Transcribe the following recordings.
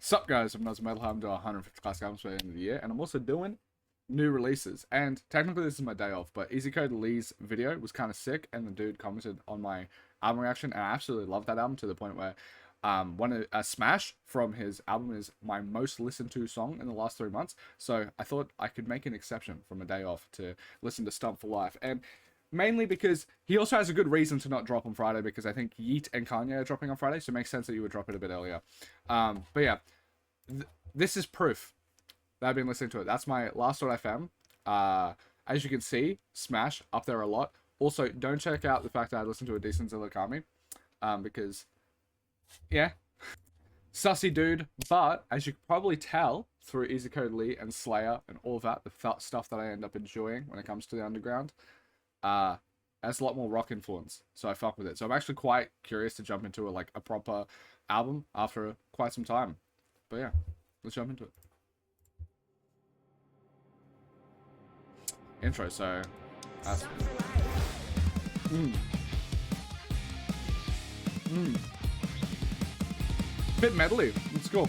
Sup guys, I'm AUSSIE Metalhead. I'm doing 150 classic albums by the end of the year, and I'm also doing new releases. And technically this is my day off, but ezcodylee's video was kind of sick, and the dude commented on my album reaction, and I absolutely love that album to the point where a Smash from his album is my most listened to song in the last 3 months. So I thought I could make an exception from a day off to listen to STUNT for life. And mainly because he also has a good reason to not drop on Friday, because I think Yeet and Kanye are dropping on Friday, so it makes sense that you would drop it a bit earlier. But yeah, this is proof that I've been listening to it. That's my last.fm. As you can see, Smash up there a lot. Also, don't check out the fact that I listened to a decent Zillakami, because, yeah, sussy dude. But as you can probably tell through ezcodylee and Slayer and all of that, the stuff that I end up enjoying when it comes to the underground, has a lot more rock influence, so I fuck with it. So I'm actually quite curious to jump into a proper album after quite some time. But yeah, let's jump into it. Intro, so that's bit medley. Let's go.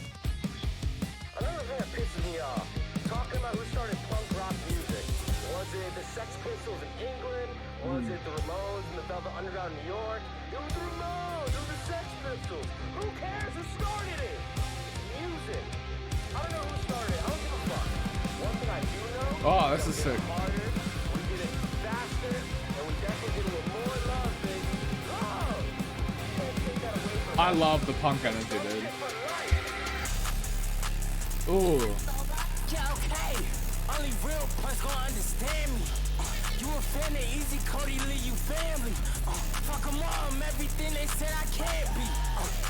Another thing that pisses me off, talking about who started punk rock music. Was it the Sex Pistols in England? Was it the Ramones and the Velvet Underground in New York? It was the Ramones, it was the Sex Pistols. Who cares who started it? Music. I don't know who started it. I don't give a fuck. One thing I do know, Oh, this is sick. harder, we did it faster, and we definitely did it with more love, baby. Love! Can't take that away from I love the punk energy, dude. Ooh. Yeah, okay. Only real punks gon' understand me. You a fan of ezcodylee, you family. Fuck 'em all, I'm everything they said I can't be.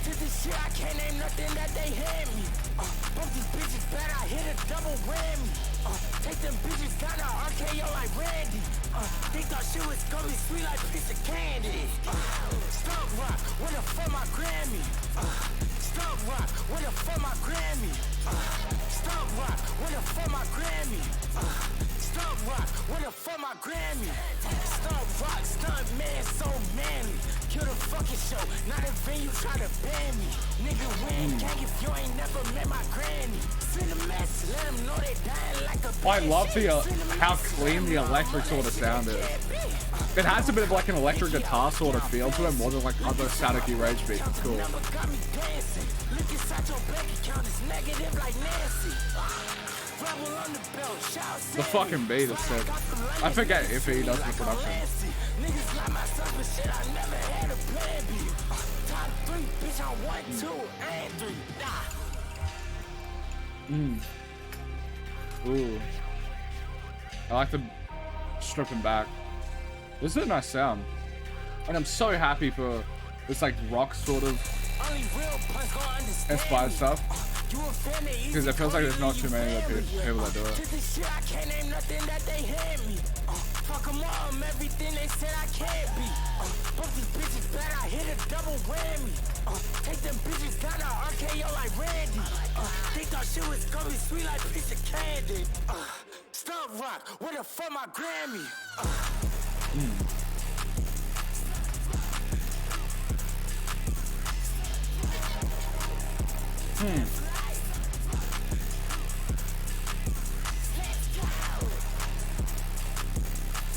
To this shit, I can't name nothing that they hand me. Bump these bitches bad, I hit a double whammy. Take them bitches down to RKO like Randy. They thought shit was gonna be sweet like piece of candy. Stump rock, winner for my Grammy. Stump rock, winner for my Grammy. Stump rock, winner for my Grammy. Stump rock, winner for my Grammy. Stump rock, stunt man, so manly. Kill the fucking show, not a venue try to ban me. Nigga, we ain't gang if you ain't never met my granny. Send a message, let them know they dying like a I love the how clean the electric sort of sound is. It has a bit of like an electric guitar sort of feel to it, more than like other staticky rage beats. It's cool. The fucking beat is sick. I forget if he does the production. Niggas like myself, but shit, I never had a plan B. Top 3, bitch, I'm 1, 2, and 3. Ooh. I like the stripping back. This is a nice sound. And I'm so happy for this like rock sort of inspired stuff. Because it feels like there's not too many of the people that do it. Fuck 'em all, I'm everything they said I can't be. Bump these bitches bad, I hit a double whammy. Take them bitches down to RKO like Randy. They thought shit was gonna be sweet like piece of candy. Stump rock, winner for my Grammy.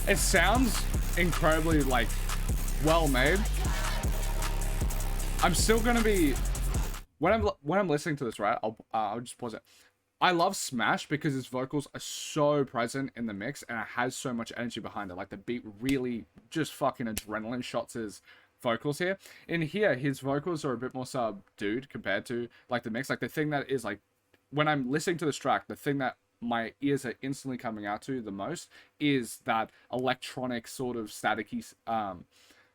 It sounds incredibly like well made. I'm still gonna be when I'm listening to this, right? I'll just pause it. I love Smash because his vocals are so present in the mix, and it has so much energy behind it. Like the beat really just fucking adrenaline shots his vocals here. In here, his vocals are a bit more subdued compared to like the mix. Like the thing that is like when I'm listening to this track, the thing that my ears are instantly coming out to the most is that electronic sort of staticky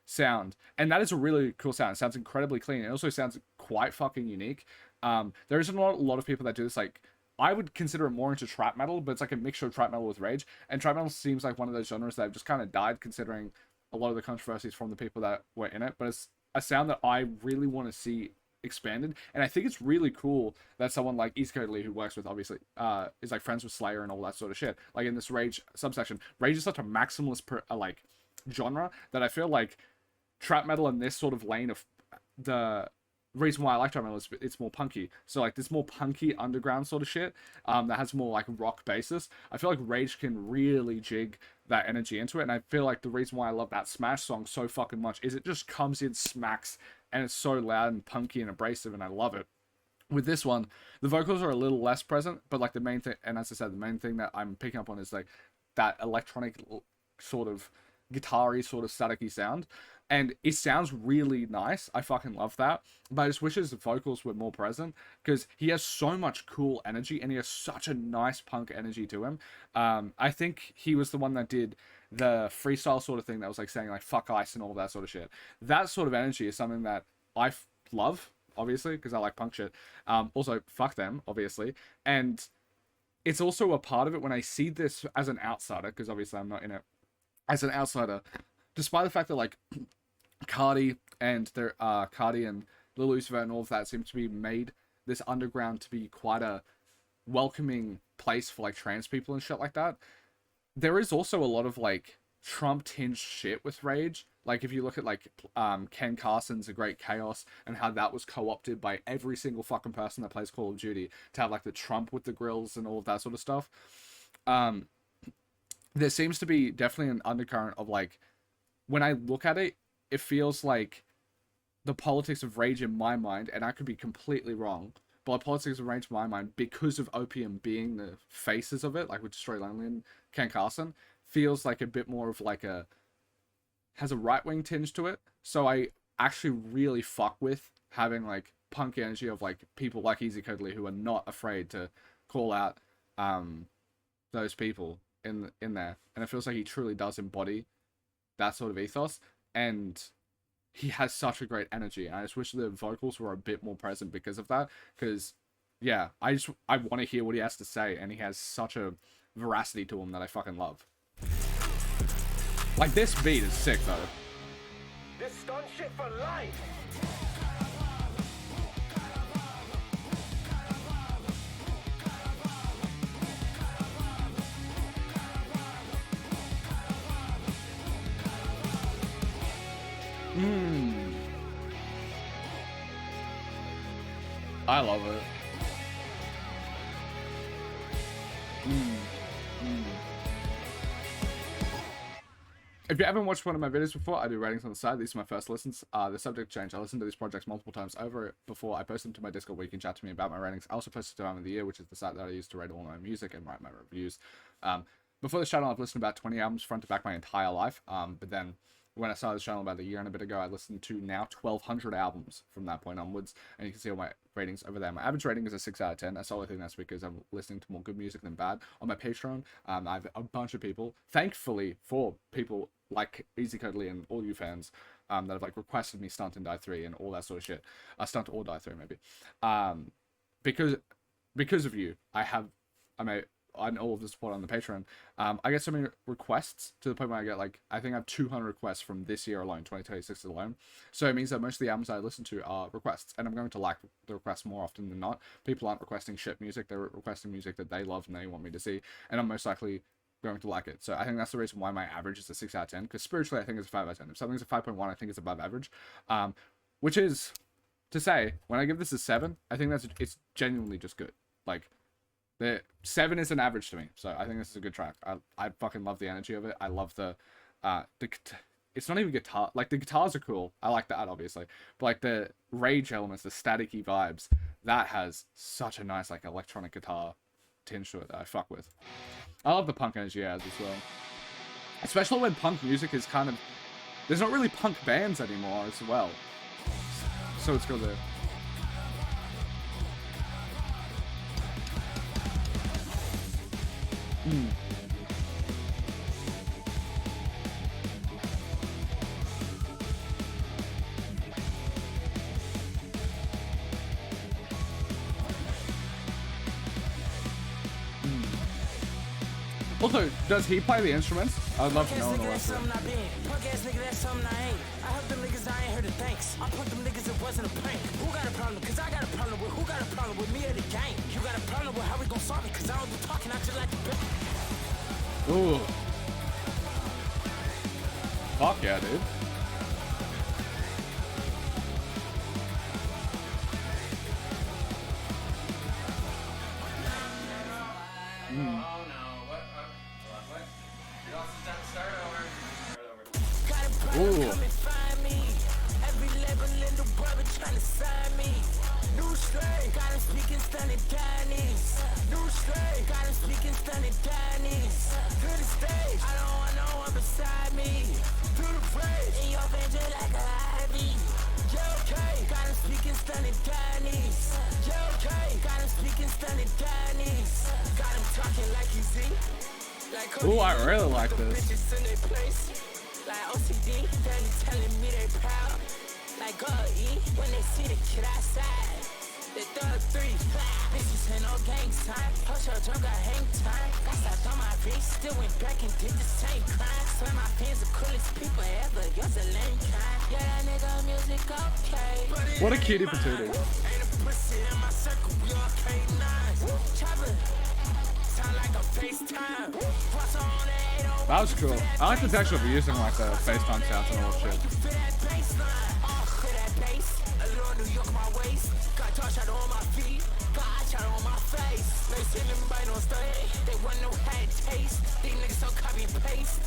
sound, and that is a really cool sound. It sounds incredibly clean. It also sounds quite fucking unique. There isn't a lot of people that do this. Like I would consider it more into trap metal, but it's like a mixture of trap metal with rage, and trap metal seems like one of those genres that have just kind of died considering a lot of the controversies from the people that were in it. But it's a sound that I really want to see expanded, and I think it's really cool that someone like ezcodylee, who works with obviously is like friends with Slayer and all that sort of shit, like in this rage subsection. Rage is such a maximalist like genre that I feel like trap metal in this sort of lane of the reason why I like drum metal is it's more punky. So like this more punky underground sort of shit that has more like rock basis. I feel like Rage can really jig that energy into it, and I feel like the reason why I love that Smash song so fucking much is it just comes in, smacks, and it's so loud and punky and abrasive, and I love it. With this one, the vocals are a little less present, but like the main thing, and as I said, the main thing that I'm picking up on is like that electronic sort of guitar-y sort of staticky sound, and it sounds really nice. I fucking love that, but I just wish his vocals were more present, because he has so much cool energy and he has such a nice punk energy to him. I think he was the one that did the freestyle sort of thing that was like saying like fuck ice and all that sort of shit. That sort of energy is something that I love, obviously, because I like punk shit. Also, fuck them, obviously, and it's also a part of it when I see this as an outsider, because obviously I'm not in it. As an outsider, despite the fact that like Cardi and Lil Uzi Vert and all of that seem to be made this underground to be quite a welcoming place for like trans people and shit like that, there is also a lot of like Trump tinged shit with Rage. Like if you look at like Ken Carson's A Great Chaos and how that was co-opted by every single fucking person that plays Call of Duty to have like the Trump with the grills and all of that sort of stuff. There seems to be definitely an undercurrent of like, when I look at it, it feels like the politics of Rage in my mind, and I could be completely wrong, but the politics of Rage in my mind, because of Opium being the faces of it, like with Destroy Lonely and Ken Carson, feels like a bit more of like has a right-wing tinge to it. So I actually really fuck with having like punk energy of like people like ezcodylee who are not afraid to call out those people in there, and it feels like he truly does embody that sort of ethos, and he has such a great energy, and I just wish the vocals were a bit more present because of that, because yeah, I want to hear what he has to say, and he has such a veracity to him that I fucking love. Like this beat is sick though. This stunt shit for life. I love it. If you haven't watched one of my videos before, I do ratings on the side. These are my first listens. The subject change. I listened to these projects multiple times over before I post them to my Discord where you can chat to me about my ratings. I also post it to Time of the Year, which is the site that I use to rate all my music and write my reviews. Before this channel, I've listened to about 20 albums front to back my entire life. But then when I started this channel about a year and a bit ago, I listened to now 1,200 albums from that point onwards, and you can see all my ratings over there. My average rating is a 6 out of 10. I solely think that's because I'm listening to more good music than bad. On my Patreon, I have a bunch of people, thankfully for people like ezcodylee and all you fans, that have like requested me Stunt and Die 3 and all that sort of shit. Stunt or Die 3 maybe. Because of you, and all of the support on the Patreon, I get so many requests to the point where I get like, I think I have 200 requests from this year alone, 2026 alone. So it means that most of the albums I listen to are requests, and I'm going to like the requests more often than not. People aren't requesting shit music, they're requesting music that they love and they want me to see, and I'm most likely going to like it. So I think that's the reason why my average is a 6 out of 10, because spiritually I think it's a 5 out of 10. If something's a 5.1, I think it's above average, which is to say, when I give this a 7, I think it's genuinely just good. Like, the 7 is an average to me, so I think this is a good track. I fucking love the energy of it. I love the it's not even guitar, like the guitars are cool, I like that obviously, but like the Rage elements, the staticky vibes, that has such a nice like electronic guitar tinge to it that I fuck with. I love the punk energy it has as well, especially when punk music is kind of, there's not really punk bands anymore as well, so it's good there. Also, does he play the instruments? I'd love to know in the lesson. Punk ass nigga, that's something I ain't. I helped them niggas, I ain't heard of thanks. I put them niggas, it wasn't a prank. Who got a problem? Cause I got a problem with who got a problem with me or the gang? You got a problem with how we gon' solve it? Cause I don't do talking, I just like the Ooh. Fuck yeah, dude. Mm. Oh no, what? What? You lost the time. Start over. Start over. Got a problem, Ooh. come and find me. Every label in the world been trying to sign me. New slave, got him speaking stunning Chinese. New slave, got him speaking stunning Chinese. To the stage, I don't want no one beside me. To the rage, in your veins just like a ivy. Okay, got him speaking stunning Chinese. Okay, got him speaking stunning Chinese. Got him talking like he's Z. Like Ooh, I Cody, really like the this. bitches in their place. Like OCD, they telling me they proud. Like E, when they see the kid outside. They thug 3, bitches ain't no gang time. Hush your drum, got hang time. Got stopped on my wrist, still went back and did the same crime. Swear my fans the coolest people ever, you're a lame kind. Yeah, that nigga music okay. But What a cutie patootie. ain't a pussy in my circle, we all K9s. Chopper, sound like a FaceTime. What's on that 808? That was cool. I like the texture of using like the FaceTime sounds and all that shit. Feel that baseline, feel that bass. A little New York my waist. Got touch out on my feet, got eye out on my face. They see them bite on stage, they want no how it taste. These niggas so copy and paste.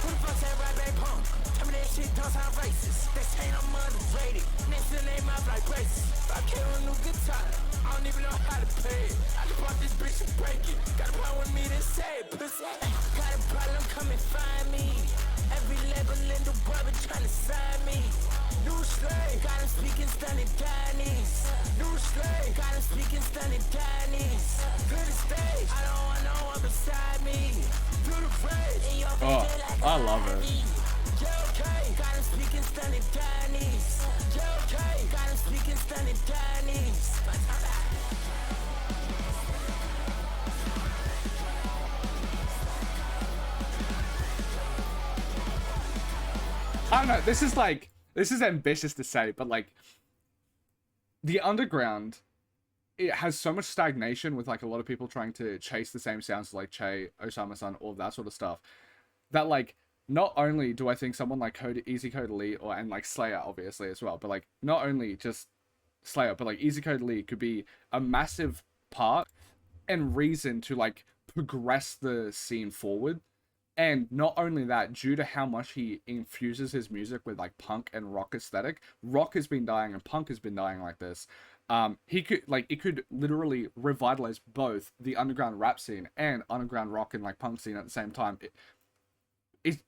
Who the fuck said rap ain't punk? Tell me that shit don't sound racist. They say I'm underrated. Next to name out like braces. I came with a new guitar, I don't even know how to play it. I just bought this bitch and break it. Got a problem with me to say it, pussy. Got a problem, come and find me. Every label in the world been trying to sign me. New slave, got him speaking stunning Chinese. New slave, got him speaking stunning Chinese. To the stage, I don't want no one beside me. To the rage, in your Oh, face like I love it. okay, got him speaking stunning Chinese. Okay, got him speaking stunning Chinese. I don't know. This is ambitious to say, but like the underground, it has so much stagnation with like a lot of people trying to chase the same sounds like Che, Osama-san, all of that sort of stuff. That like not only do I think someone like ezcodylee or and like Slayer obviously as well, but like not only just Slayer, but like ezcodylee could be a massive part and reason to like progress the scene forward. And not only that, due to how much he infuses his music with like punk and rock aesthetic, rock has been dying and punk has been dying like this. He could like it could literally revitalize both the underground rap scene and underground rock and like punk scene at the same time.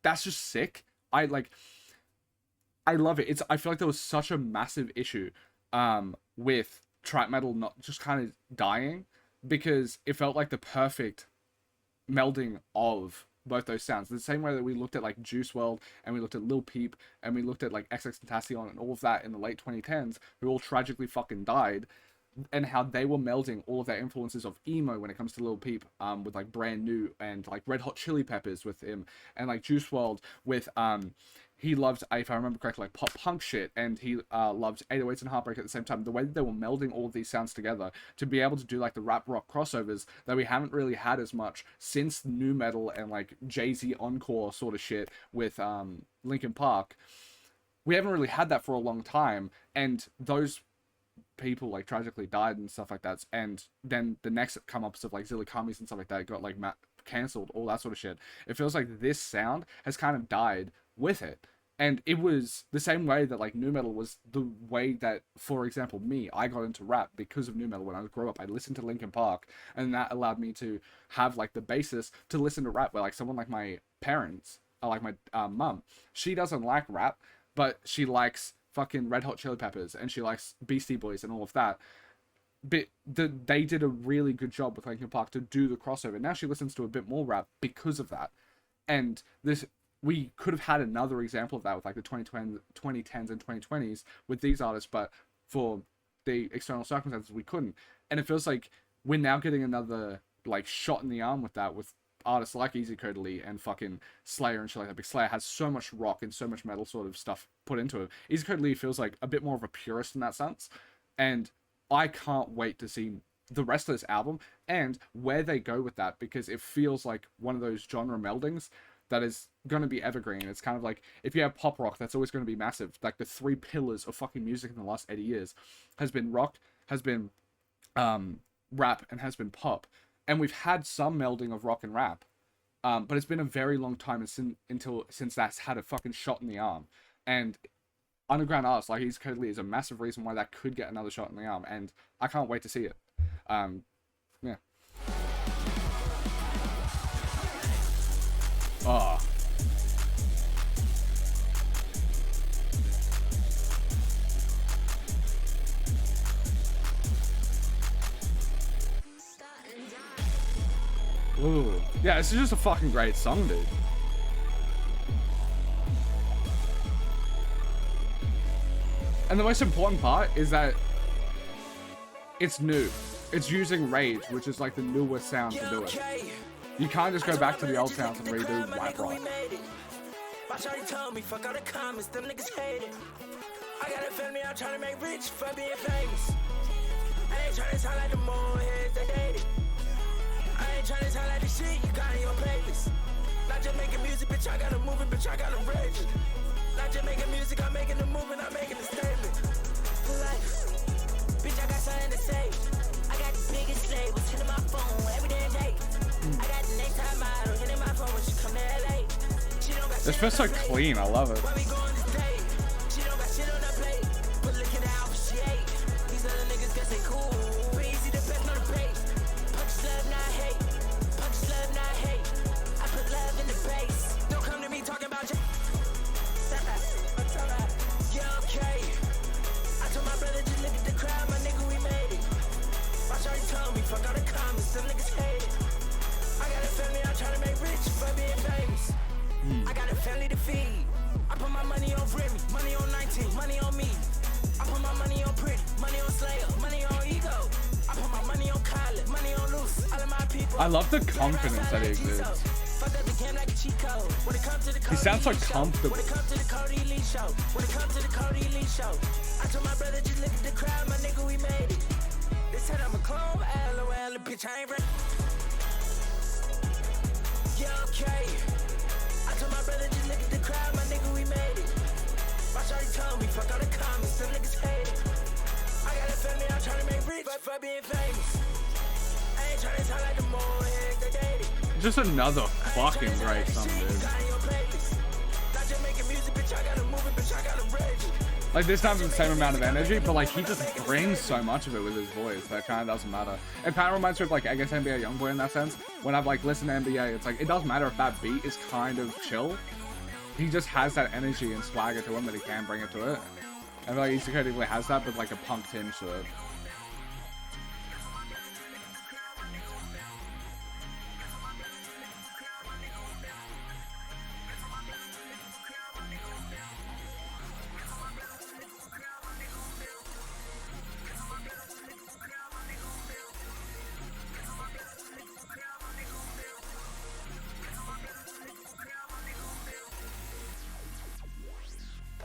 That's just sick. I love it. I feel like there was such a massive issue with trap metal not just kind of dying because it felt like the perfect melding of both those sounds. The same way that we looked at like Juice WRLD and we looked at Lil Peep and we looked at like XXXTentacion and all of that in the late 2010s, who all tragically fucking died, and how they were melding all of their influences of emo when it comes to Lil Peep with like Brand New and like Red Hot Chili Peppers with him, and like Juice WRLD with he loved, if I remember correctly, like pop punk shit, and he loved 808s and Heartbreak at the same time. The way that they were melding all of these sounds together to be able to do like the rap rock crossovers that we haven't really had as much since nu metal and like Jay-Z encore sort of shit with Linkin Park. We haven't really had that for a long time, and those people like tragically died and stuff like that, and then the next come ups of like Zillikamis and stuff like that got like cancelled, all that sort of shit. It feels like this sound has kind of died with it, and it was the same way that like nu metal was the way that, for example, I got into rap because of nu metal. When I grew up, I listened to Linkin Park, and that allowed me to have like the basis to listen to rap, where like someone like my parents, or like my mum, she doesn't like rap, but she likes fucking Red Hot Chili Peppers and she likes Beastie Boys and all of that. But they did a really good job with Linkin Park to do the crossover. Now she listens to a bit more rap because of that. And we could have had another example of that with like the 2010s and 2020s with these artists, but for the external circumstances we couldn't. And it feels like we're now getting another like shot in the arm with that, with artists like ezcodylee and fucking Slayer and shit like that, because Slayer has so much rock and so much metal sort of stuff put into it. ezcodylee feels like a bit more of a purist in that sense, and I can't wait to see the rest of this album and where they go with that, because it feels like one of those genre meldings that is going to be evergreen. It's kind of like, if you have pop rock, that's always going to be massive. Like the three pillars of fucking music in the last 80 years has been rock, has been rap, and has been pop. and we've had some melding of rock and rap, but it's been a very long time since that's had a fucking shot in the arm. And underground artists like ezcodylee is a massive reason why that could get another shot in the arm, and I can't wait to see it. Yeah. Oh. Ooh. Yeah, this is just a fucking great song, dude. And the most important part is that it's new. It's using Rage, which is like the newest sound to do it. You can't just go back to the old sounds and redo white rock. My shawty told me, fuck all the comments, them niggas hate it. I got a family, I'm trying to make rich for being famous. I ain't trying to sound like the more heads they dated. I ain't trying to sound like the shit you got in your playlist. Not just making music, bitch, I gotta move it, bitch, I gotta rage it. Not just making music, I'm making a movement, I'm making a statement. Life, bitch, I got something to say. I got the biggest labels hitting my phone every damn day. I got the next time model hitting my phone when she come to LA. She don't got This feels so clean, I love it. why we going this day? She don't got shit on her plate. But look at the outfit she ate. These other niggas guess they cool. But easy the best on the base. Punch love, not hate. Punch love, not hate. I put love in the base. Don't come to me talking about you. Yeah, okay. I told my brother just look at the crowd, my nigga, we made it. My shawty told me, fuck all the comments, them niggas hate it. I got a family, I'm trying to make rich for being famous. I got a family to feed. I put my money on Remy, money on 19, money on me. I put my money on Pretty, money on Slayer, money on Ego. I put my money on Khaled, money on Loose. All of my people. I love the confidence that he exudes. He sounds so comfortable. When it comes to the Cody Lee show, when it comes to the Cody Lee show, I told my brother just look at the crowd, my nigga, we made it. They said I'm a clone, LOL, bitch, I ain't ready. Yeah, okay. I told my brother just look at the crowd, my nigga, we made it. My shawty told me, fuck all the comments, them niggas hate it. I got a family, I'm trying to make rich, but for being famous. I ain't trying to sound like the more heads they dated. Just another fucking great song, dude. Like, this time's the same amount of energy, but like he just brings so much of it with his voice that kind of doesn't matter. It kind of reminds me of like, I guess, NBA YoungBoy in that sense. When I've like listened to NBA, it's like it doesn't matter if that beat is kind of chill. He just has that energy and swagger to him that he can bring it to it. I feel like ezcodylee has that, but like a punk tinge to it.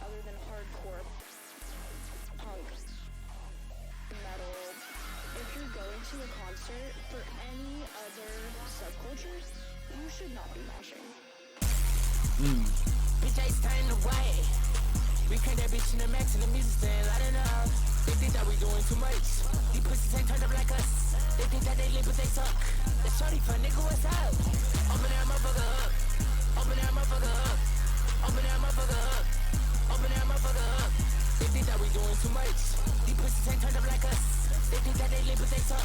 Other than hardcore, punk, metal, if you're going to a concert for any other subcultures, you should not be moshing. Bitch, I stand away. We crank that bitch in the max and the music stand loud enough. They think that we doing too much. These pussies ain't turned up like us. They think that they lit, but they suck. That's shorty for nigga, what's up? Open that motherfucker up. Open that motherfucker up. Open that motherfucker up. Open that motherfucker up. They think that we doing too much. These pussies ain't turned up like us. They think that they lit, but they suck.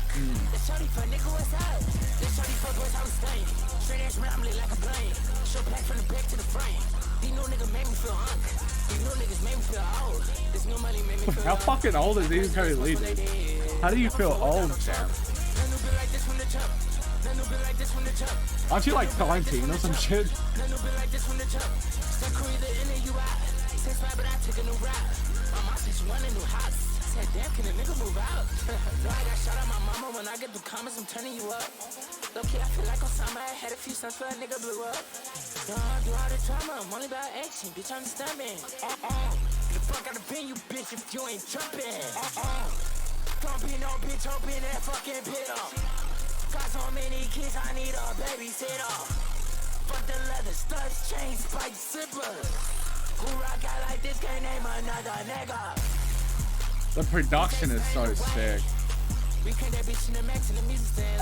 That's shorty for nigga, what's up? That's shorty for boys, I was staying. Straight ass man, I'm lit like a plane. Show back from the back to the frame. These new niggas made me feel hunk. These new niggas made me feel old. This new money made me feel How fucking old is ezcodylee, dude? How do you feel old, Sam? Aren't you like 19 or some shit? Damn, can a nigga move out? No, I got shot at my mama. When I get the comments, I'm turning you up. Okay, I feel like Osama. I had a few sons for a nigga blew up. No, I do all the drama. I'm only about action. Bitch, understand me. Get the fuck out of pen, you bitch, if you ain't jumping. Don't be no bitch, open that fucking pit up. Got so many kids, I need a babysitter. Fuck the leather, studs, chains, spikes, zippers. Who rock out like this, can't name another nigga. The production is so sick. We can't that bitch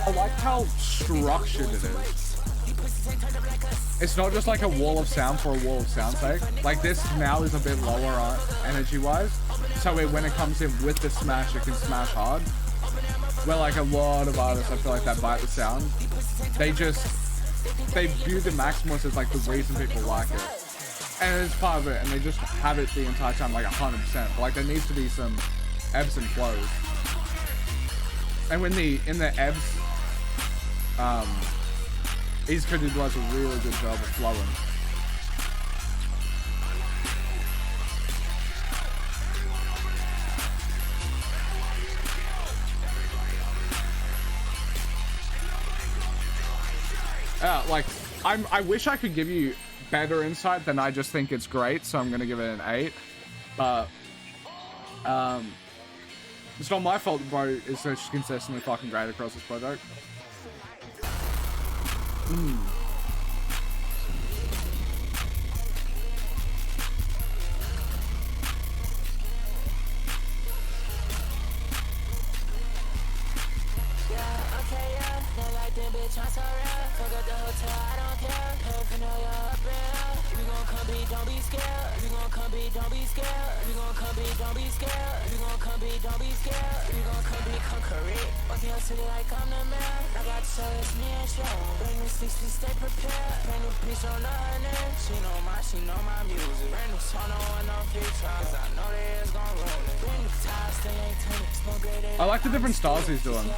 I like how structured it is. It's not just like a wall of sound for a wall of sound's sake. Like this now is a bit lower on energy wise, so when it comes in with the smash, it can smash hard. Where like a lot of artists, I feel like that bite the sound, they view the Maximus as like the reason people like it, and it's part of it, and they just have it the entire time like 100%. But like there needs to be some ebbs and flows, and when in the ebbs, ezcodylee does a really good job of flowing. Like, I wish I could give you better insight than I just think it's great, so I'm gonna give it an 8. But it's not my fault, bro. It's just consistently fucking great across this project. I like the different styles he's doing.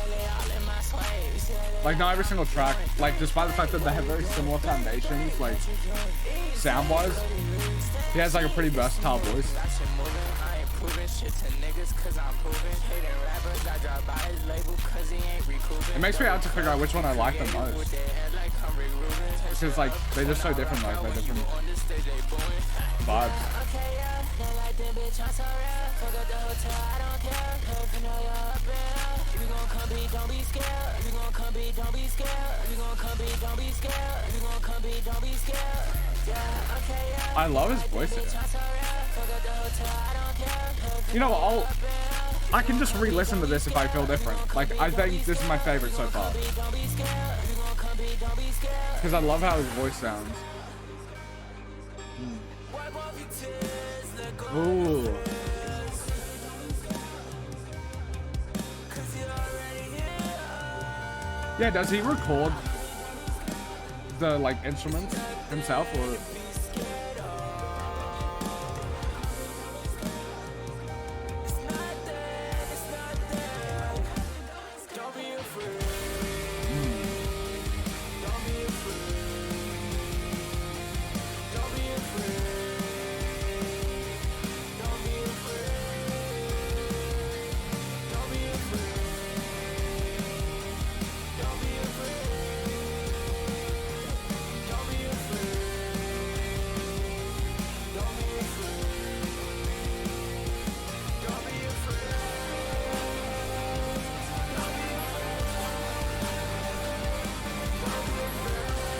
Like not every single track, like despite the fact that they have very similar foundations, like sound-wise, he has like a pretty versatile voice. It makes me hard to figure out which one I like the most. Because like they're just so different, like they're different vibes. I love his voice in it. You know what, I can just re-listen to this if I feel different. Like, I think this is my favorite so far. Because I love how his voice sounds. Ooh. Yeah, does he record the, like, instruments himself, or...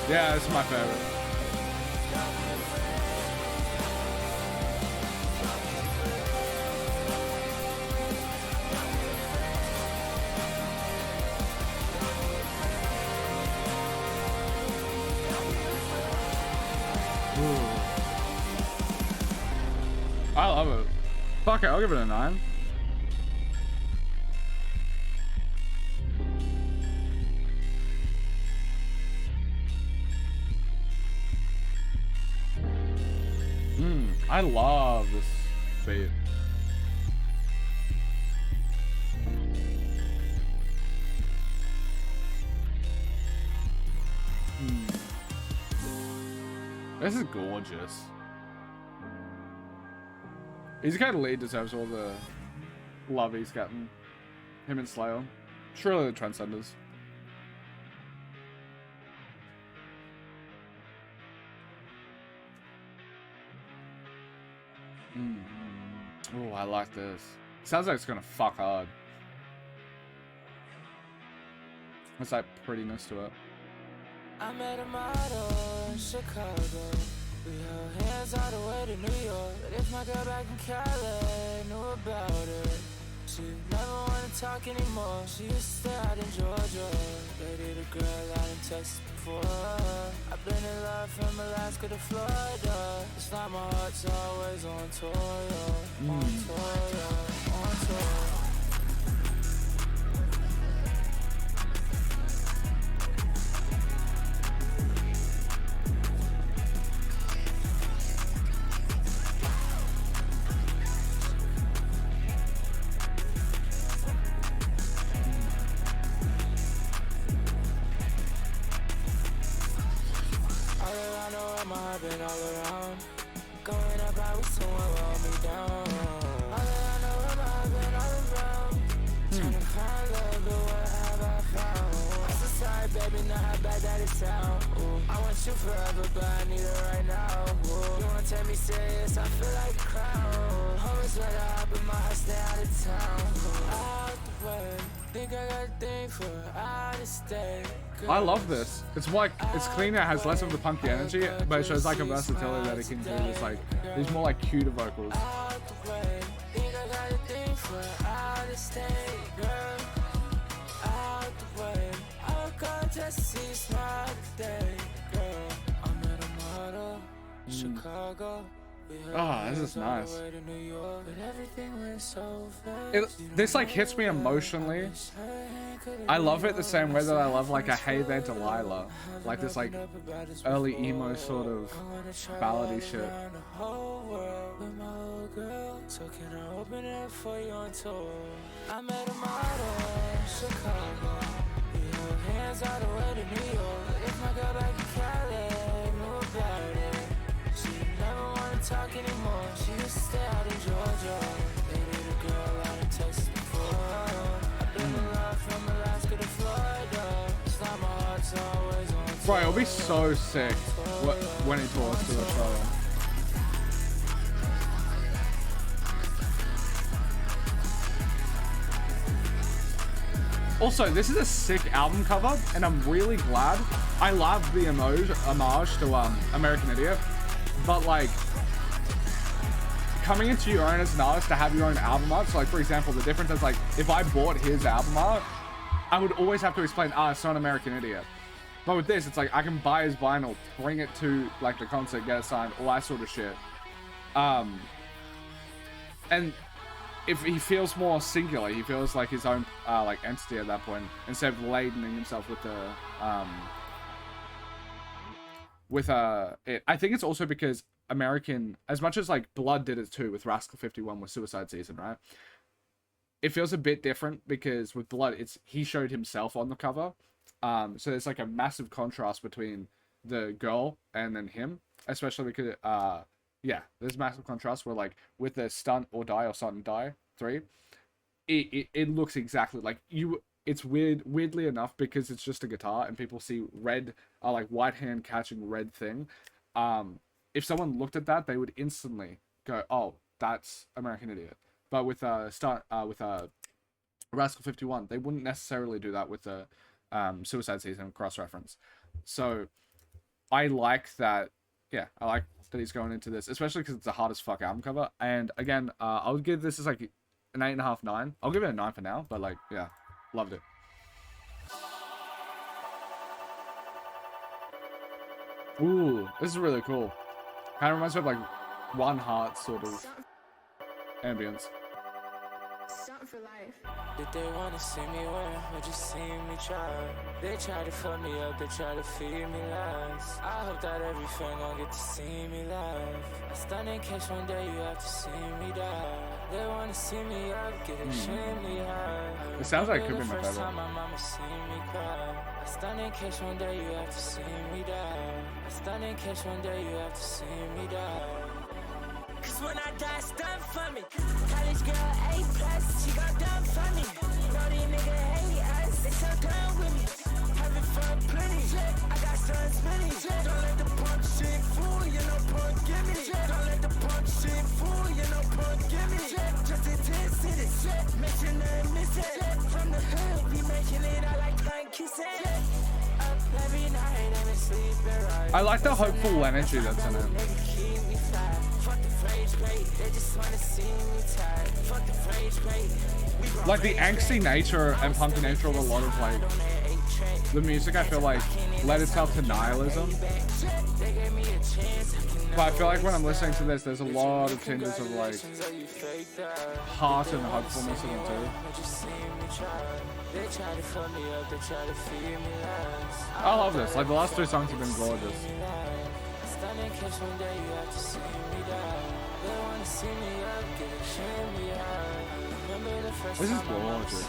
Yeah, this is my favorite. Ooh. I love it. Fuck it, I'll give it a 9. I love this beat. This is gorgeous. ezcodylee deserves all the love he's gotten. Him and Slayer. Surely the Transcenders. Oh, I like this. Sounds like it's gonna fuck hard. What's that prettiness to it? I met a model in Chicago. We held hands all the way to New York. But if my girl back in Cali knew about it, she never wanna talk anymore. She used to stare out texted before. I've been in love from Alaska to Florida. It's like my heart's always on tour, yeah. On tour, yeah. On tour. Been all around, going up, I was someone roll me down. All that I know, I've been all around, trying to find love, but what have I found? I'm so sorry, baby, know how bad that it sound. Ooh, I want you forever, but I need it right now. Ooh, you wanna take me serious? I feel like a clown. Home is where I hop in my house, stay out of town. Ooh, out the way, think I got a thing for out of state. I love this. It's like, it's cleaner, it has less of the punky energy, but it shows like a versatility that it can do. It's like, these more like cuter vocals. Chicago. Oh, this is nice. This like hits me emotionally. I love it the same way that I love like a Hey There Delilah, like this like early emo sort of ballady shit. So can I open it for you on tour? I met a model in Chicago. Your hands all the way to New York. If my girl back in Cali knew about it, she never wanna talk anymore. She used to stay out in Georgia. Maybe the girl out in Texas before. I've been in love from Alaska to Florida. It's like my heart's always on tour. Bro, it'll be so sick when he tours to Australia. Also, this is a sick album cover, and I'm really glad. I love the homage to American Idiot, but like coming into your own as an artist to have your own album art. So like, for example, the difference is like if I bought his album art, I would always have to explain, it's not American Idiot. But with this, it's like I can buy his vinyl, bring it to like the concert, get it signed, all that sort of shit. And if he feels more singular, he feels like his own like entity at that point, instead of ladening himself with the I think it's also because American, as much as like Blood did it too with Rascal 51 with Suicide Season, right? It feels a bit different because with Blood, he showed himself on the cover. So there's like a massive contrast between the girl and then him, especially because yeah, there's massive contrast where like with the Stunt or Die or Stunt and Die 3, it looks exactly like you. It's weirdly enough, because it's just a guitar and people see red, like white hand catching red thing. If someone looked at that, they would instantly go, "Oh, that's American Idiot." But with Rascal 51, they wouldn't necessarily do that with the Suicide Season cross-reference. So I like that. Yeah, I like that he's going into this, especially because it's the hardest fuck album cover. And again, I would give this as like an 8.5, 9. I'll give it a 9 for now, but like, yeah, loved it. Ooh, this is really cool. Kind of reminds me of like One Heart sort of ambience. Stunt for life. Did they wanna see me win or just see me try? They try to fuck me up, they try to feed me lies. I hope that every fan gon' get to see me live. I stun in case one day you have to see me die. They wanna see me up, get extremely high. It sounds like it could be my First favorite. time my mama see me cry. I stun in case one day you have to see me die. I stun in case one day you have to see me die. Cause when I die, stunt for me. College girl, A+, she got done for me. Know these niggas hate us, they so done with me. Having fun plenty, I got sons plenty. Don't let the punk shit fool you, no punk give me. Don't let the punk shit fool you, no punk give me. Just intensity, making nothing missing. From the hood, we making it out like tongue kissing. Up every night, and it's sleeping right. I like the hopeful energy that's in it. Like the angsty nature and punky nature of a lot of like the music, I feel like, led itself to nihilism. But I feel like when I'm listening to this, there's a lot of tinges of like heart and hopefulness in it too. I love this. Like the last two songs have been gorgeous. This is gorgeous.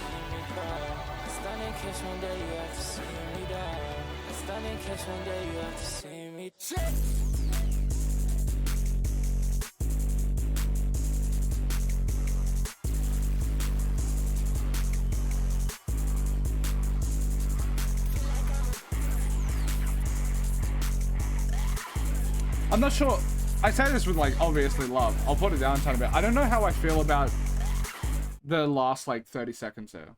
I'm not sure. I say this with like obviously love. I'll put it down a tiny bit. I don't know how I feel about the last like 30 seconds there,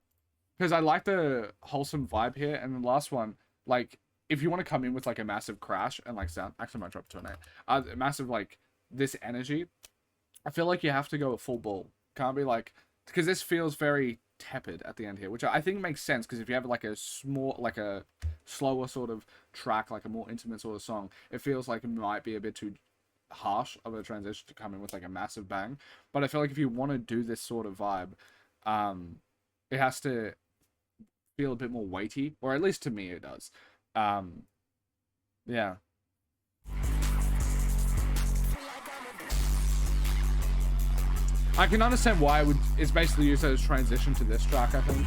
because I like the wholesome vibe here, and the last one, like if you want to come in with like a massive crash and like sound, actually I might drop to an A, massive like this energy, I feel like you have to go at full ball. Can't be like, because this feels very tepid at the end here, which I think makes sense, because if you have like a small, like a slower sort of track, like a more intimate sort of song, it feels like it might be a bit too harsh of a transition to come in with like a massive bang. But I feel like if you want to do this sort of vibe, it has to feel a bit more weighty, or at least to me it does. Yeah. I can understand why it's basically used as a transition to this track, I think.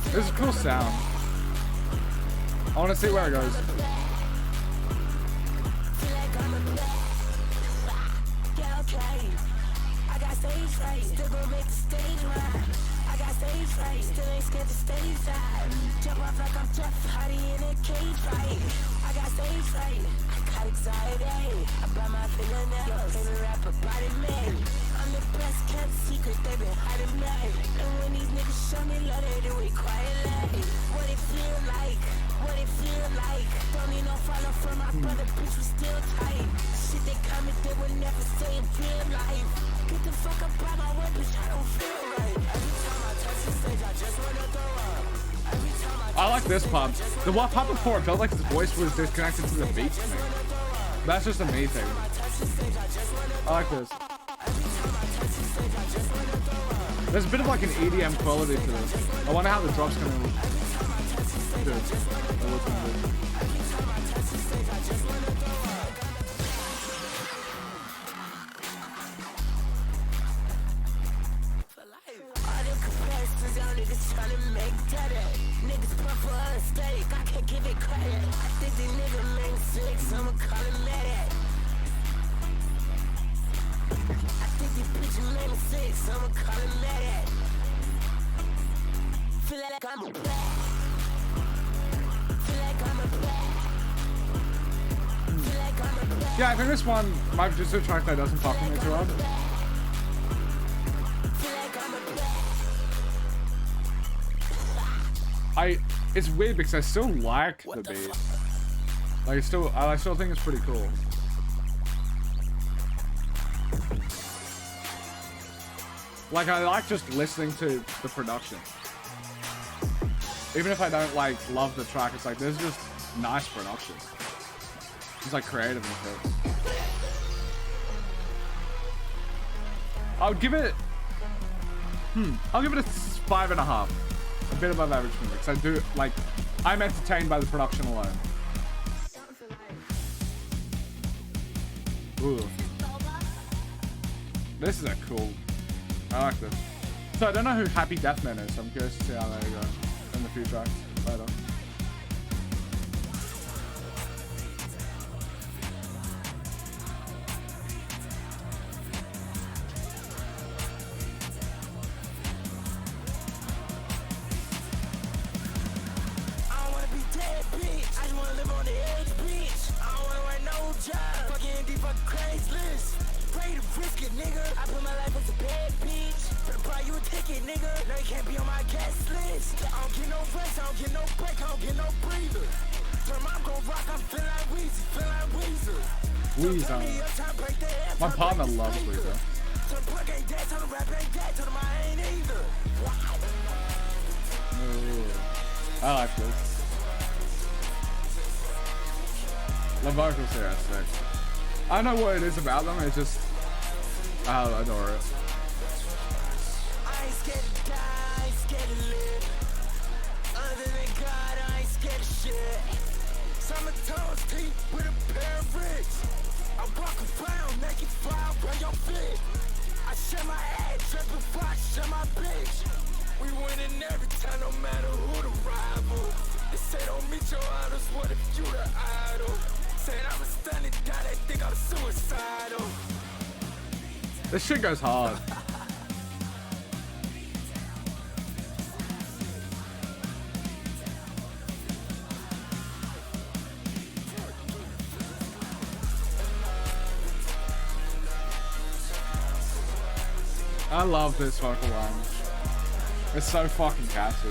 This is a cool sound. I want to see where it goes. I'm the best kept secret, they been hiding me. And when these niggas show me love, they do it quietly. What it feel like, what it feel like. Don't need no follow from my brother, bitch, we still tight. Shit they comment, they would never say in real life. Get the fuck up by my way, bitch, I don't feel right. Every time I touch the stage, I just wanna throw up. Every time I like this part. The part before, it felt like his voice was disconnected to the beat to me. That's just a me thing. I like this. There's a bit of like an EDM quality to this. I wonder how the drop's gonna do. Yeah, I think this one might be just a track that doesn't fuck with me too hard. It's weird because I still like the beat. Like, I still think it's pretty cool. Like, I like just listening to the production. Even if I don't like love the track, it's like there's just nice production. It's like creative and shit. I would give it. I'll give it a 5.5. A bit above average for me, because I do like. I'm entertained by the production alone. Ooh. This is a cool. I like this. So I don't know who Happy Deathman is, so I'm curious to see how they go in the few tracks later. Weezer. My partner loves Weezer. Ooh, I like this. The vocals here are sick. I don't know what it is about them, it's just... I adore it. I ain't scared to die, I ain't scared to live. Other than God, I ain't scared of shit. Summer toes teeth with a pair of rigs. I walk around naked fire where your fit. I share my ass just before I share my bitch. We winning every time, no matter who the rival. They say don't meet your idols, what if you the idol? Saying I'm a stunning guy, they think I'm suicidal. This shit goes hard. I love this vocal line. It's so fucking catchy.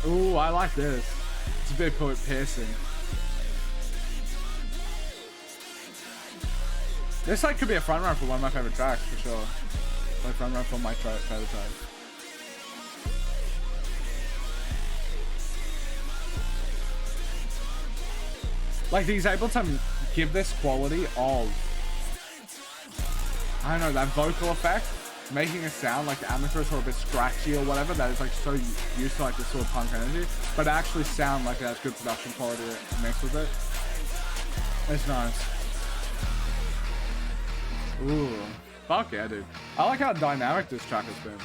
Ooh, I like this. It's a bit piercing. This like could be a front run for one of my favorite tracks for sure. Like front run for my favorite track. Like he's able to give this quality of, I don't know, that vocal effect, making it sound like the amateurs are a bit scratchy or whatever, that is like so used to like this sort of punk energy, but actually sound like it has good production quality mixed with it. It's nice. Ooh, fuck yeah, dude. I like how dynamic this track has been.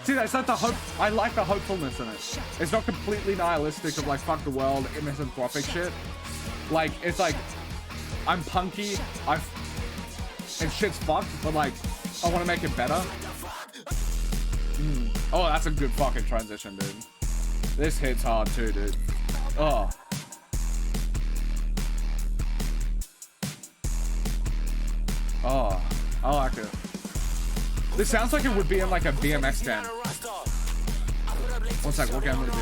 See, that's like the hope. I like the hopefulness in it. It's not completely nihilistic of like fuck the world, misanthropic shit. Like it's like I'm punky, and shit's fucked, but like I want to make it better. Oh, that's a good fucking transition, dude. This hits hard too, dude. Oh. Oh, I like it. This sounds like it would be in like a BMX game. One sec, what game would it be?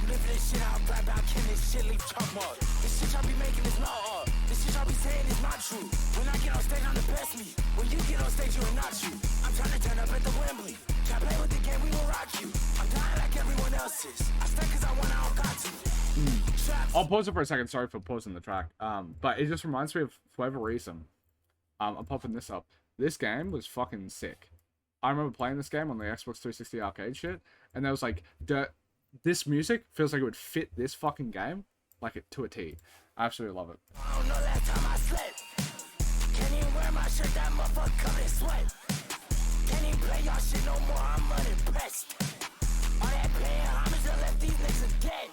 I'm living this shit out, rap out, killing this shit, leave chalk mark. This shit y'all be making is not art. This shit y'all be saying is not true. When I get on stage, I'm the best me. When you get on stage, you are not you. I'm trying to turn up at the Wembley. Try play with the game, we will rock you. I'm dying like everyone else is. I stay cause I want, I don't got to. I'll pause it for a second. Sorry for pausing the track. But it just reminds me of, for whatever reason, I'm popping this up. This game was fucking sick. I remember playing this game on the Xbox 360 arcade shit, and there was like this music feels like it would fit this fucking game like it to a T. I absolutely love it. I don't know last time I slept. Can't even wear my shirt, that motherfucker covered in sweat. Can't even play y'all shit no more, I'm unimpressed. All that paying homage that left these niggas dead.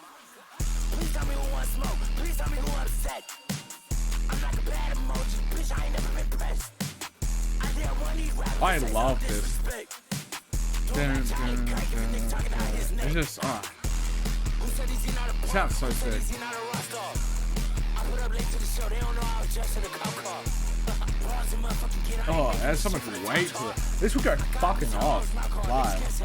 Please tell me who wants smoke, please tell me who upset. I'm like a bad emoji, bitch, I ain't never been pressed. I did one these rappers. I love this. It's just, it sounds so sick. Oh, there's so much weight to it. This would go fucking off live. This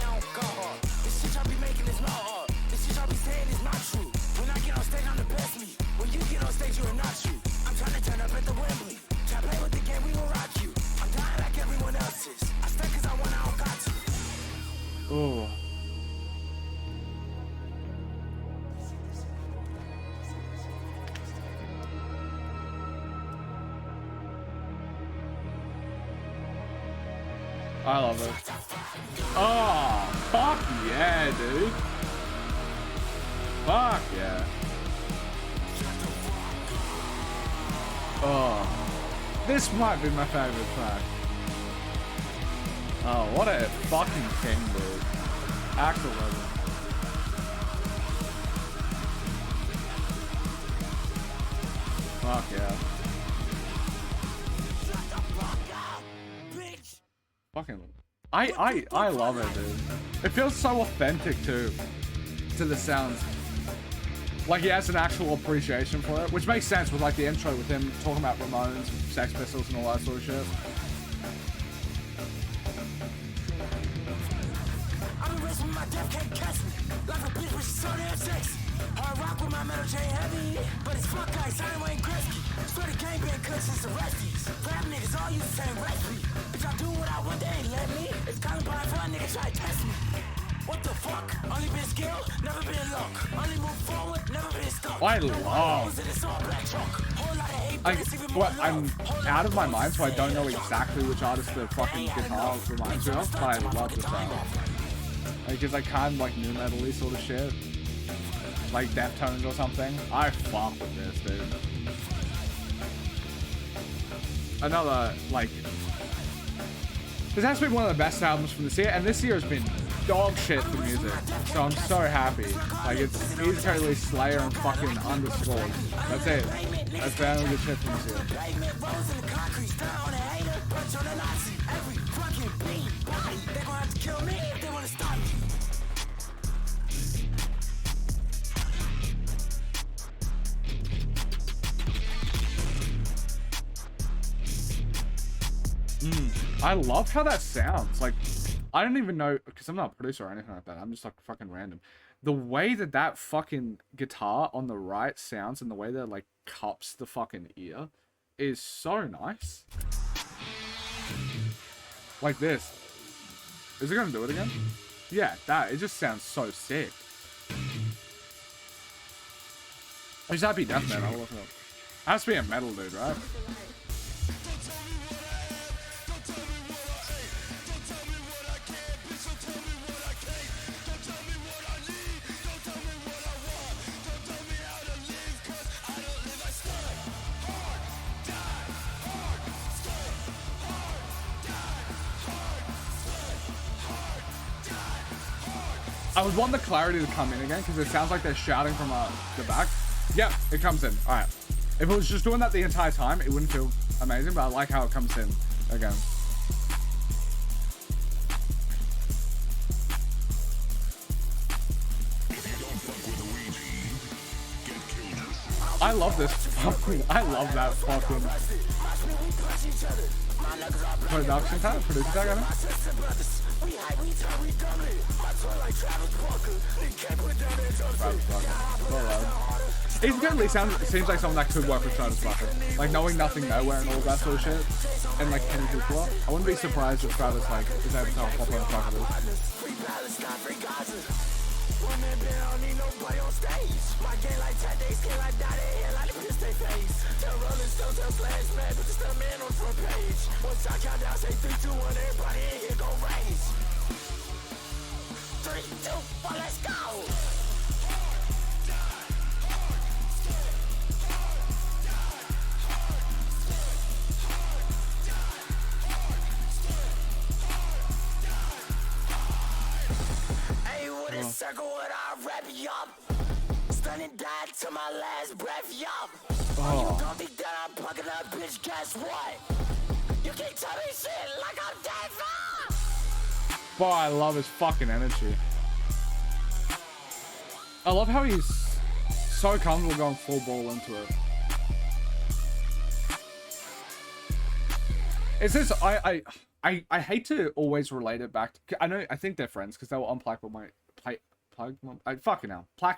shit y'all be making is not art. This shit y'all be saying is not true. When I get on stage, I'm the best me. When you get on stage, you are not you. I'm trying to turn up at the Wembley. Try play with the game, we will rock you. I'm dying like everyone else is. I stay cause I want, I don't got to. Oh. I love it. Oh, fuck yeah, dude. Fuck yeah. Oh. This might be my favorite track. Oh, what a fucking king, dude. Actual legend. Fuck yeah. Fucking. I love it, dude. It feels so authentic too, to the sounds. Like he has an actual appreciation for it, which makes sense with like the intro with him talking about Ramones, Sex Pistols, and all that sort of shit. I'm rich with my death can't catch me. Like a bitch, but she's so damn sexy. Hard rock with my metal chain heavy, but it's fuck guys, I ain't Wayne Gretzky. Swear the game been cut since the resties. Rap niggas all use the same recipe. If I do what I want, they ain't let me. It's kind of blind for a nigga try to test me. What the fuck? Only been skill, never been luck. Only move forward, never been stuck. I love. I'm out of my mind, so I don't know exactly which artist the fucking guitar reminds me of, but I love the sound. Like, it's like kind of like new metal-y sort of shit. Like Deftones or something. I fuck with this, dude. Another, like... This has been one of the best albums from this year, and this year has been dog shit for music. So I'm so happy. Like, it's totally Slayer and fucking Underscore. That's it. That's the only good shit from this year. I love how that sounds. Like, I don't even know, because I'm not a producer or anything like that. I'm just like fucking random. The way that that fucking guitar on the right sounds and the way that it, like, cups the fucking ear is so nice. Like this. Is it gonna do it again? Yeah, that. It just sounds so sick. It's happy death metal. It has to be a metal dude, right? I would want the clarity to come in again because it sounds like they're shouting from the back. Yep, it comes in. All right. If it was just doing that the entire time, it wouldn't feel amazing, but I like how it comes in again. I love this fucking, I love that fucking production tag, producer tag, I know. ezcodylee seems like someone that could work with Travis Barker. Like knowing Nothing Nowhere and all that sort of shit. And like Kenny Hoopla. I wouldn't be surprised if Travis like is able to help pop on Barker. Women been don't need nobody on stage. My game like Tat, they skin like Dottie, and like the piss they face. Tell Rolling Stone, tell Flash, man, but just a man on the front page. Once I count down, say 3, 2, 1, everybody in here go raise. 3, 2, 1, let's go. Circle what I rap, yup. Stunning died to my last breath, yup. Oh. You don't think that I'm plugging up, bitch, guess what? You can't tell me shit like I'm dead, boy, I love his fucking energy. I love how he's so comfortable going full ball into it. It's this, I hate to always relate it back to, I think they're friends because they were on Plaque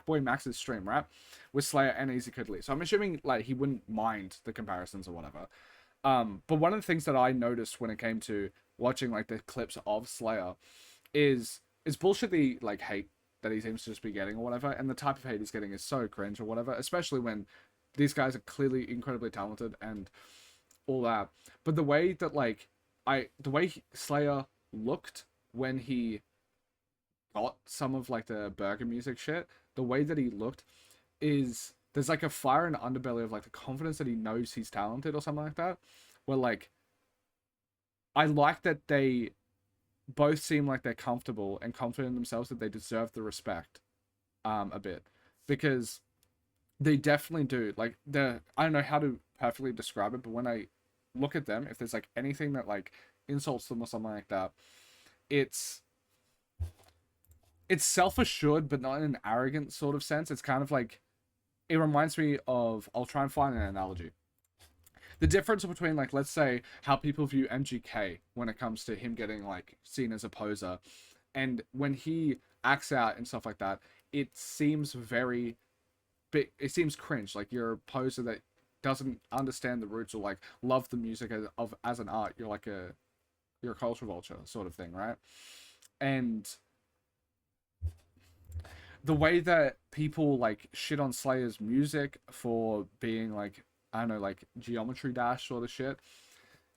Boy Max's stream, right? With Slayer and ezcodylee. So I'm assuming like he wouldn't mind the comparisons or whatever. But one of the things that I noticed when it came to watching like the clips of Slayer is bullshit the like hate that he seems to just be getting or whatever, and the type of hate he's getting is so cringe or whatever, especially when these guys are clearly incredibly talented and all that. But the way that like Slayer looked when he got some of like the burger music shit, the way that he looked is there's like a fire and underbelly of like the confidence that he knows he's talented or something like that. where like I like that they both seem like they're comfortable and confident in themselves, that they deserve the respect a bit, because they definitely do. Like, I don't know how to perfectly describe it, but when I look at them, if there's like anything that like insults them or something like that, it's self-assured, but not in an arrogant sort of sense. It's kind of like, it reminds me of, I'll try and find an analogy. The difference between, like, let's say how people view MGK when it comes to him getting like seen as a poser, and when he acts out and stuff like that, it seems very big. It seems cringe. Like, you're a poser that doesn't understand the roots or like love the music as an art. You're a culture vulture sort of thing, right? And the way that people like shit on Slayer's music for being like, I don't know, like Geometry Dash sort of shit,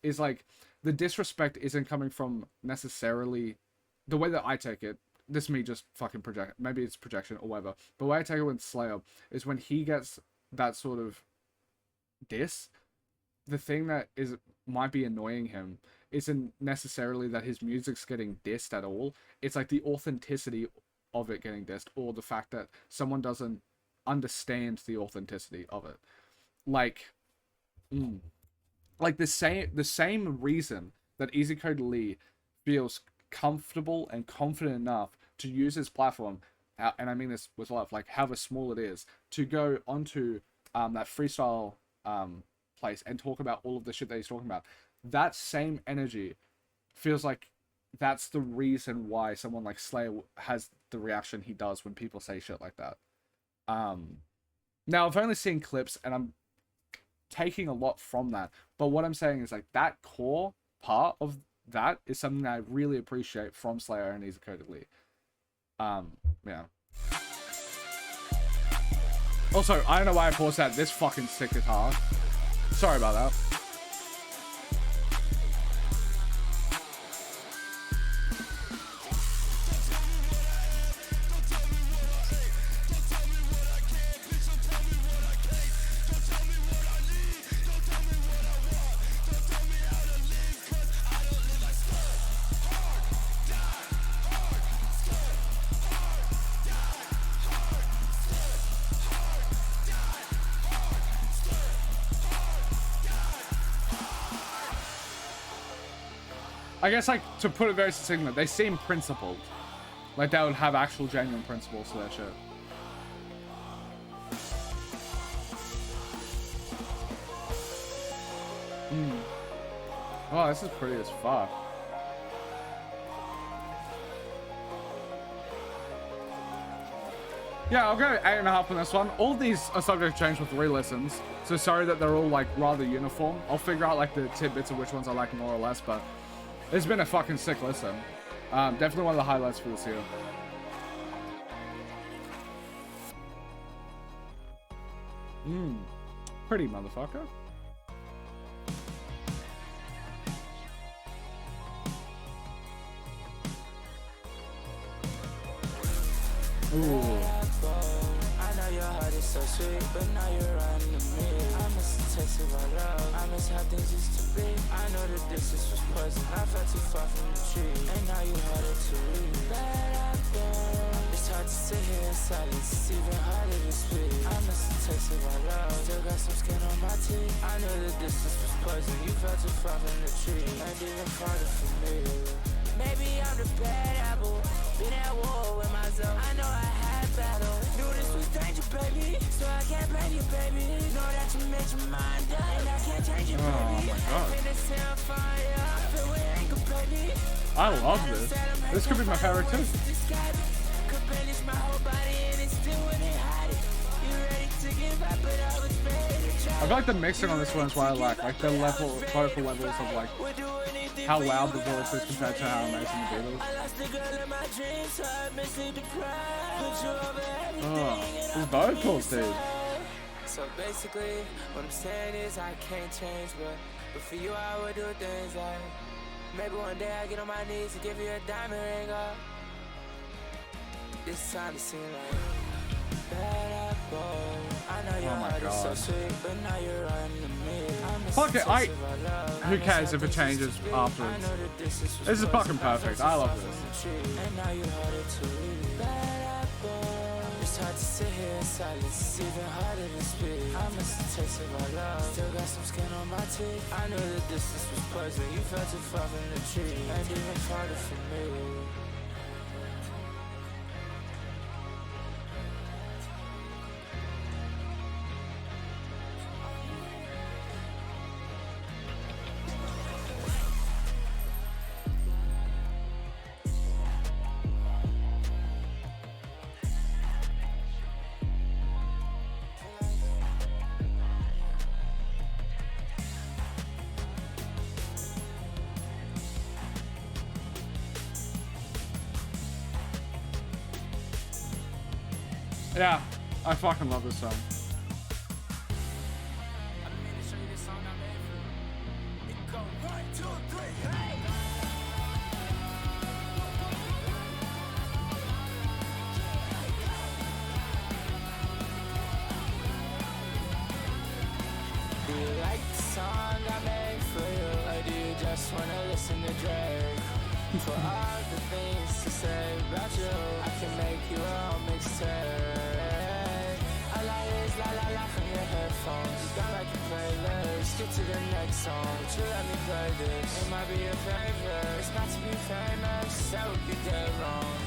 is like, the disrespect isn't coming from necessarily, the way that I take it, this me just fucking project, maybe it's projection or whatever, but the way I take it with Slayer is when he gets that sort of diss, the thing that might be annoying him isn't necessarily that his music's getting dissed at all. It's like the authenticity of it getting dissed, or the fact that someone doesn't understand the authenticity of it. Like, like the same reason that ezcodylee feels comfortable and confident enough to use his platform, and I mean this with love, like however small it is, to go onto that freestyle place and talk about all of the shit that he's talking about. That same energy feels like that's the reason why someone like Slayer has the reaction he does when people say shit like that. Now I've only seen clips and I'm taking a lot from that, but what I'm saying is like that core part of that is something that I really appreciate from Slayer and ezcodylee. Yeah. Also, I don't know why I paused that. This fucking sick guitar. Sorry about that. I guess, like, to put it very succinctly, they seem principled. Like, they would have actual genuine principles to their shit. Oh, this is pretty as fuck. Yeah, I'll go 8.5 on this one. All these are subject to change with re-listens, so sorry that they're all, like, rather uniform. I'll figure out, like, the tidbits of which ones I like more or less, but it's been a fucking sick listen. Definitely one of the highlights for this year. Pretty motherfucker. Ooh. I know your heart is so sweet, but now you're running to me. I miss the taste of our love. I miss how things used to be. I know the distance was poison. I felt too far from the tree, and now you harder to read. It's hard to sit here in silence. It's even harder to speak. I miss the taste of our love. Still got some skin on my teeth. I know the distance was poison. You felt too far from the tree, and even farther from me. Maybe I'm the bad apple. Been at war with myself. I know I had battle. Knew this was danger, baby. So I can't blame you, baby. Know that you made your mind up, and I can't change it, baby. Oh my god. I love this. This could be my favorite too. I feel like the mixing on this one is what I like the vocal levels of like how loud the voice is compared to how amazing the beat is. Oh, his vocals, dude. So basically, what I'm saying is I can't change, but for you I would do things like maybe one day I get on my knees and give you a diamond ring up. This time it seems like bad apple. I know your heart is so sweet, but now you're running to me. I Fuck it, who cares if it changes afterwards? This is fucking perfect. I love this. It's hard to sit here in silence, it's even harder to speak. I miss the taste of our love, still got some skin on my teeth. I knew the distance was poison, you felt too far from the tree, and even farther from me. Yeah, I fucking love this song. Do you like the song I made for you? Or do you just wanna listen to Drake? For all the things to say about you, I can make you a mixtape. All I hear is la la la from your headphones. You got like a playlist. Skip to the next song, but you let me play this. It might be your favorite. It's not to be famous, that would be dead wrong.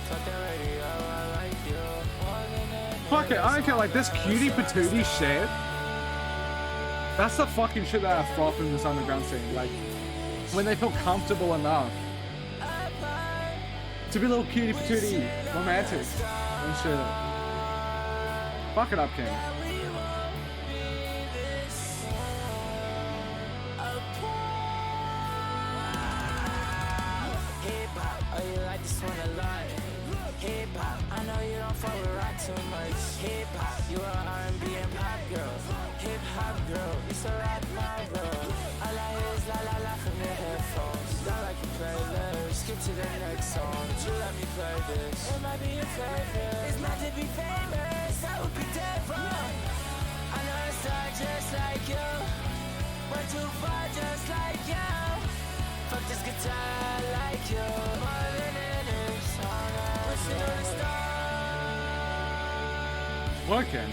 Fuck the radio, I like you more than anything. Fuck it, I don't care, like this cutie patootie shit. That's the fucking shit that I froth in this underground scene. Like, when they feel comfortable enough to be a little cutie patootie romantic and shit. Fuck it up, King. Oh, you like this one a lot. Hip hop, I know you don't fuck with rock too much. Hip hop, you are R&B and pop girl. Hip hop girl, you so rock my girl. All I hear is la la la from your headphones. Got like a playlist. Skip to the next song, but you let me play this. It might be your favorite. It's meant to be famous, that would be dead wrong. I know it's not just like you, but too far just like you. Fuck this guitar, I like you more than any song I ever started. Working.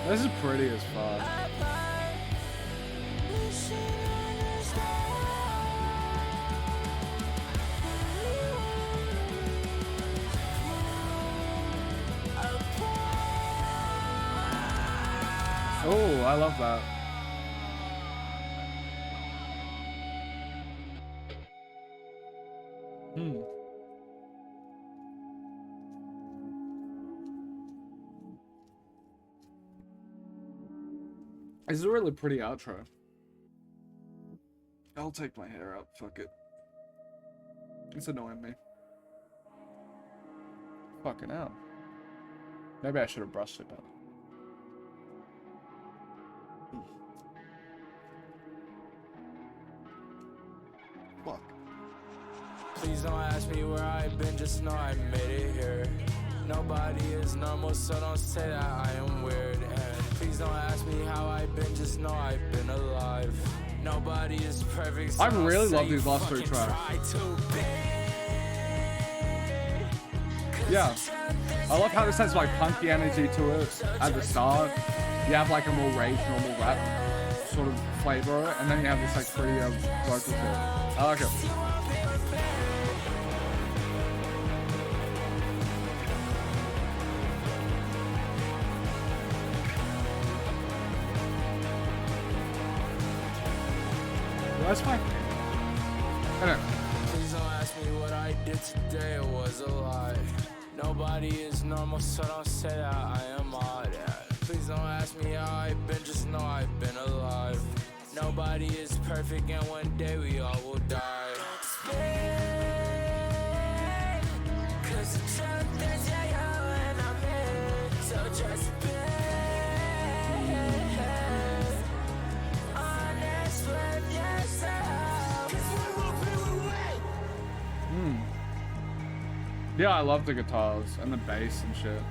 This is pretty as fuck. Oh, I love that. This is a really pretty outro. I'll take my hair out, fuck it. It's annoying me. Fucking hell. Maybe I should have brushed it better. Fuck. Please don't ask me where I've been, just know I made it here. Nobody is normal, so don't say that I am weird. And please don't ask me how I've been, just know I've been alive. Nobody is perfect, so I really love these last three tracks. Yeah. I love how this has like punky energy to it at the start. You have like a more rage, normal rap sort of flavor, and then you have this like pretty vocal shit. I like it. That's fine. Anyway. Please don't ask me what I did today, it was a lie. Nobody is normal, so don't say that I am odd. Please don't ask me how I've been, just know I've been alive. Nobody is perfect, and one day we all will die. Cause the truth is you and I'm here, so just be honest with yourself. Yeah, I love the guitars and the bass and shit.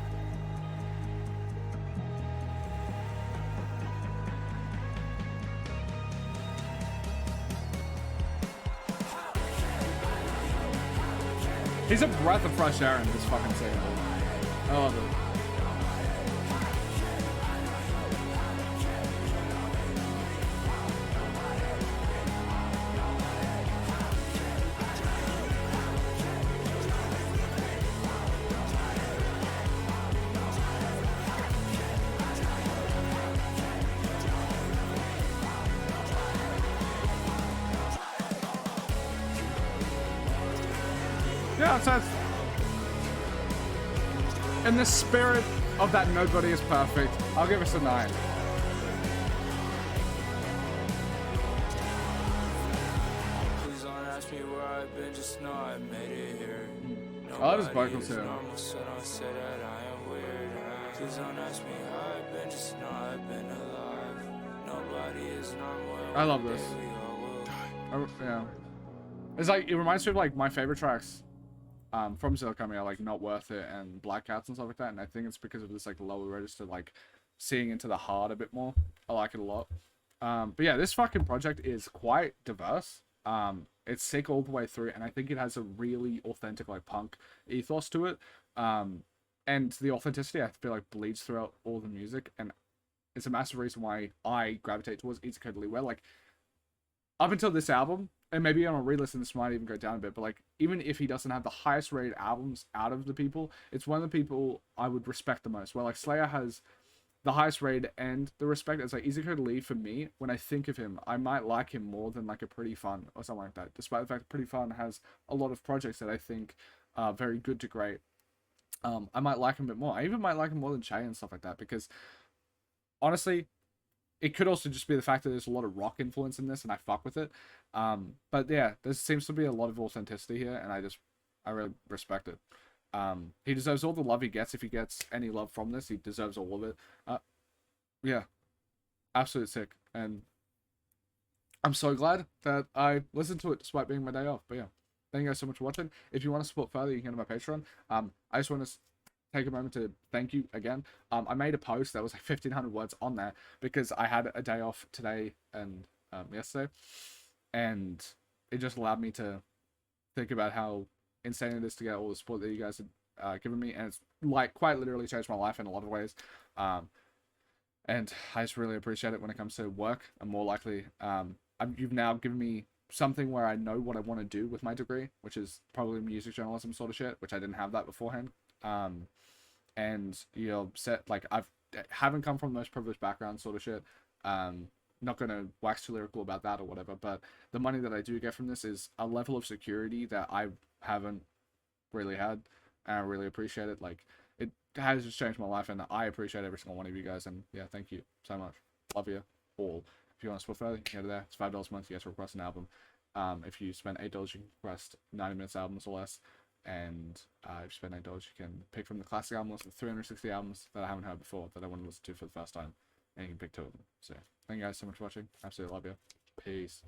He's a breath of fresh air in this fucking scene. I love it. Yeah, so it's in the spirit of that nobody is perfect, I'll give us a 9. Please don't ask me where I've been, just know I made it here. I love his vocals here. Normal, so don't say that I am weird. Please don't ask me how I've been, just know I've been alive. Nobody is normal. I love this. We all will. Yeah. It's like, it reminds me of like my favorite tracks from Zilla coming out, like Not Worth It and Black Cats and stuff like that, and I think it's because of this like lower register, like seeing into the heart a bit more. I like it a lot. But yeah, this fucking project is quite diverse. It's sick all the way through, and I think it has a really authentic like punk ethos to it. And the authenticity I feel like bleeds throughout all the music, and it's a massive reason why I gravitate towards ezcodylee. Where like up until this album, and maybe on a re-listen this might even go down a bit, but like even if he doesn't have the highest rated albums out of the people, it's one of the people I would respect the most. Where like Slayer has the highest rated and the respect. It's like ezcodylee for me, when I think of him, I might like him more than like a Pretty Fun or something like that, despite the fact that Pretty Fun has a lot of projects that I think are very good to great. I might like him a bit more. I even might like him more than Che and stuff like that, because honestly, it could also just be the fact that there's a lot of rock influence in this and I fuck with it. But yeah, there seems to be a lot of authenticity here, and I really respect it. He deserves all the love he gets. If he gets any love from this, he deserves all of it. Yeah, absolute sick. And I'm so glad that I listened to it despite being my day off. But yeah, thank you guys so much for watching. If you want to support further, you can go to my Patreon. I just want to take a moment to thank you again. I made a post that was like 1,500 words on there because I had a day off today and yesterday, and it just allowed me to think about how insane it is to get all the support that you guys have given me, and it's like quite literally changed my life in a lot of ways. And I just really appreciate it when it comes to work. I'm more likely, you've now given me something where I know what I want to do with my degree, which is probably music journalism sort of shit, which I didn't have that beforehand. And you're set, like, haven't come from the most privileged background sort of shit. Not gonna wax too lyrical about that or whatever, but the money that I do get from this is a level of security that I haven't really had, and I really appreciate it. Like, it has just changed my life, and I appreciate every single one of you guys, and yeah, thank you so much. Love you all. If you want to support further, you can go to there. It's $5 a month. You guys request an album. If you spend $8, you can request 90 minutes albums or less. And if you spend $8, you can pick from the classic album list of 360 albums that I haven't heard before, that I want to listen to for the first time. And you can pick 2 of them. So thank you guys so much for watching. Absolutely love you. Peace.